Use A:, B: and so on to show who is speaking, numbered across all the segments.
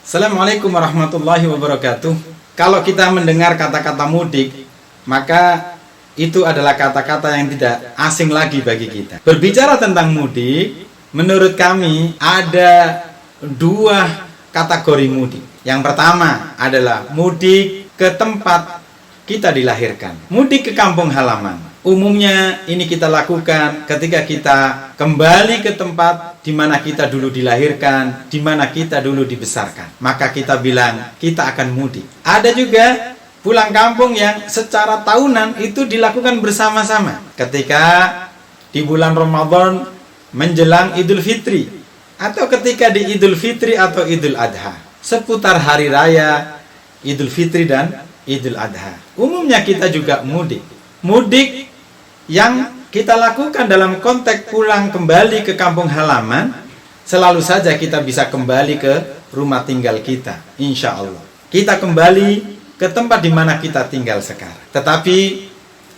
A: Assalamualaikum warahmatullahi wabarakatuh. Kalau kita mendengar kata-kata mudik, maka itu adalah kata-kata yang tidak asing lagi bagi kita. Berbicara tentang mudik, menurut kami ada dua kategori mudik. Yang pertama adalah mudik ke tempat kita dilahirkan, mudik ke kampung halaman. Umumnya ini kita lakukan ketika kita kembali ke tempat di mana kita dulu dilahirkan, di mana kita dulu dibesarkan. Maka kita bilang kita akan mudik. Ada juga pulang kampung yang secara tahunan itu dilakukan bersama-sama. Ketika di bulan Ramadan menjelang Idul Fitri, atau ketika di Idul Fitri atau Idul Adha, seputar hari raya Idul Fitri dan Idul Adha. Umumnya kita juga mudik. Mudik yang kita lakukan dalam konteks pulang kembali ke kampung halaman, selalu saja kita bisa kembali ke rumah tinggal kita, insya Allah. Kita kembali ke tempat di mana kita tinggal sekarang. Tetapi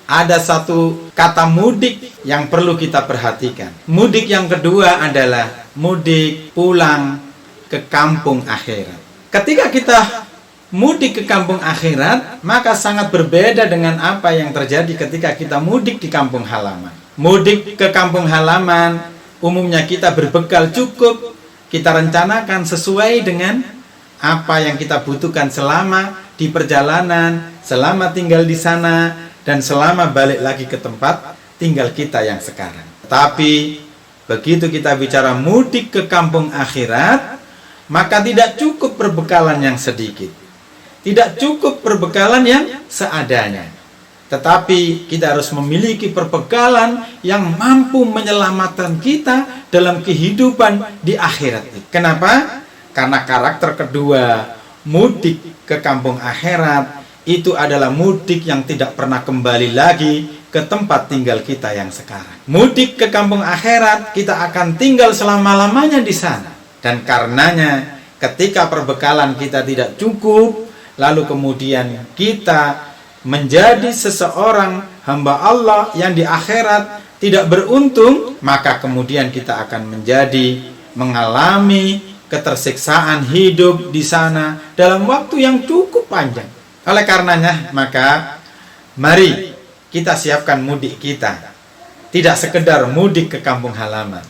A: ada satu kata mudik yang perlu kita perhatikan. Mudik yang kedua adalah mudik pulang ke kampung akhirat. Ketika kita mudik ke kampung akhirat, maka sangat berbeda dengan apa yang terjadi ketika kita mudik di kampung halaman. Mudik ke kampung halaman, umumnya kita berbekal cukup, kita rencanakan sesuai dengan apa yang kita butuhkan selama di perjalanan, selama tinggal di sana, dan selama balik lagi ke tempat tinggal kita yang sekarang. Tapi begitu kita bicara mudik ke kampung akhirat, maka tidak cukup perbekalan yang sedikit, tidak cukup perbekalan yang seadanya, tetapi kita harus memiliki perbekalan yang mampu menyelamatkan kita dalam kehidupan di akhirat. Kenapa? Karena karakter kedua mudik ke kampung akhirat itu adalah mudik yang tidak pernah kembali lagi ke tempat tinggal kita yang sekarang. Mudik ke kampung akhirat, kita akan tinggal selama-lamanya di sana. Dan karenanya ketika perbekalan kita tidak cukup, lalu kemudian kita menjadi seseorang hamba Allah yang di akhirat tidak beruntung, maka kemudian kita akan mengalami ketersiksaan hidup di sana dalam waktu yang cukup panjang. Oleh karenanya, maka mari kita siapkan mudik kita. Tidak sekedar mudik ke kampung halaman,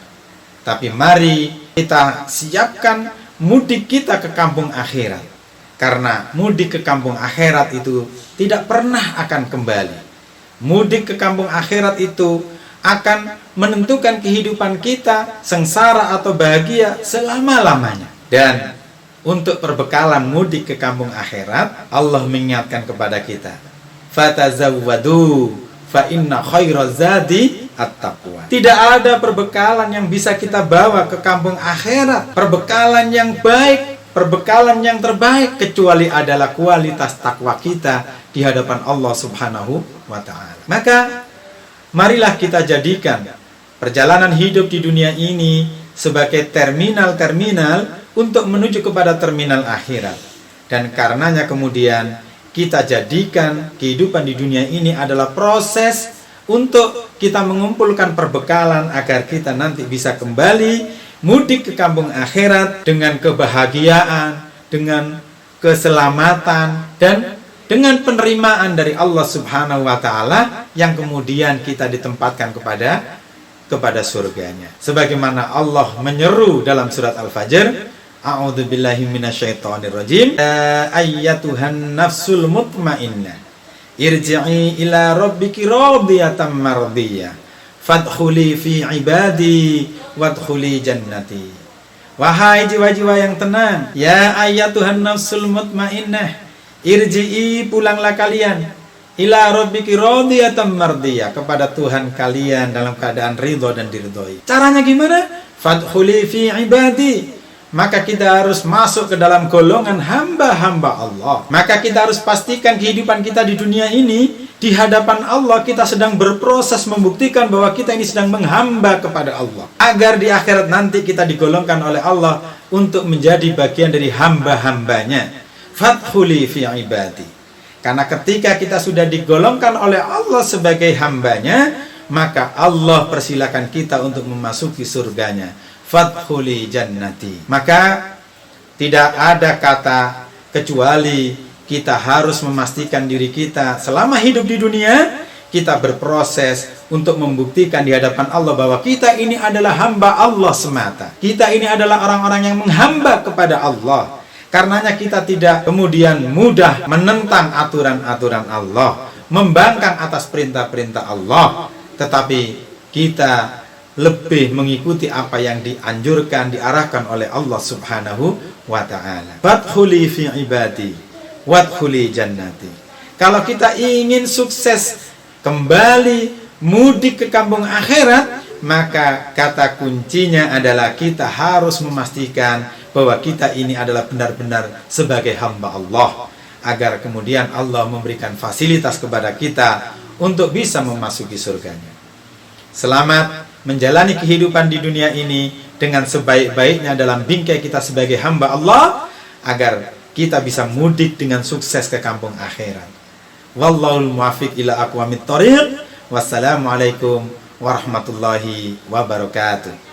A: tapi mari kita siapkan mudik kita ke kampung akhirat. Karena mudik ke kampung akhirat itu tidak pernah akan kembali. Mudik ke kampung akhirat itu akan menentukan kehidupan kita, sengsara atau bahagia selama-lamanya. Dan untuk perbekalan mudik ke kampung akhirat, Allah mengingatkan kepada kita, fatazawwadu fa inna khairaz zadi at-taqwa. Tidak ada perbekalan yang bisa kita bawa ke kampung akhirat, perbekalan yang baik, perbekalan yang terbaik, kecuali adalah kualitas takwa kita di hadapan Allah Subhanahu wa ta'ala. Maka marilah kita jadikan perjalanan hidup di dunia ini sebagai terminal-terminal untuk menuju kepada terminal akhirat. Dan karenanya kemudian kita jadikan kehidupan di dunia ini adalah proses untuk kita mengumpulkan perbekalan agar kita nanti bisa kembali mudik ke kampung akhirat dengan kebahagiaan, dengan keselamatan, dan dengan penerimaan dari Allah Subhanahu wa ta'ala yang kemudian kita ditempatkan kepada surganya. Sebagaimana Allah menyeru dalam surat Al-Fajr, a'udzubillahi minasyaitonirrajim, ya ayyatuhan nafsul mutmainnah irji'i ila rabbiki radiyatan mardiyah fadkhuli fi ibadi wadkhuli jannati. Wahai jiwa-jiwa yang tenang, ya ayyatuhan nafsul mutmainnah, irji'i, pulanglah kalian, ila rabbiki radiyatan mardiyah, kepada Tuhan kalian dalam keadaan ridho dan diridhoi. Caranya gimana? Fadkhuli fi ibadi, maka kita harus masuk ke dalam golongan hamba-hamba Allah. Maka kita harus pastikan kehidupan kita di dunia ini, di hadapan Allah kita sedang berproses membuktikan bahwa kita ini sedang menghamba kepada Allah, agar di akhirat nanti kita digolongkan oleh Allah untuk menjadi bagian dari hamba-hambanya. Fadkhuli fi ibadi. Karena ketika kita sudah digolongkan oleh Allah sebagai hambanya, maka Allah persilakan kita untuk memasuki surganya. Fadkhuli jannati. Maka Tidak ada kata kecuali kita harus memastikan diri kita selama hidup di dunia, kita berproses untuk membuktikan di hadapan Allah bahwa kita ini adalah hamba Allah semata. Kita ini adalah orang-orang yang menghamba kepada Allah. Karenanya kita tidak kemudian mudah menentang aturan-aturan Allah, membangkang atas perintah-perintah Allah, tetapi kita lebih mengikuti apa yang dianjurkan, diarahkan oleh Allah Subhanahu wa ta'ala. Fadkhuli fi ibadi wadkhuli jannati. Kalau kita ingin sukses kembali mudik ke kampung akhirat, maka kata kuncinya adalah kita harus memastikan bahwa kita ini adalah benar-benar sebagai hamba Allah, agar kemudian Allah memberikan fasilitas kepada kita untuk bisa memasuki surganya. Selamat menjalani kehidupan di dunia ini dengan sebaik-baiknya dalam bingkai kita sebagai hamba Allah, agar kita bisa mudik dengan sukses ke kampung akhirat. Wallahul muwaffiq ila aqwamit thoriq. Wassalamualaikum warahmatullahi wabarakatuh.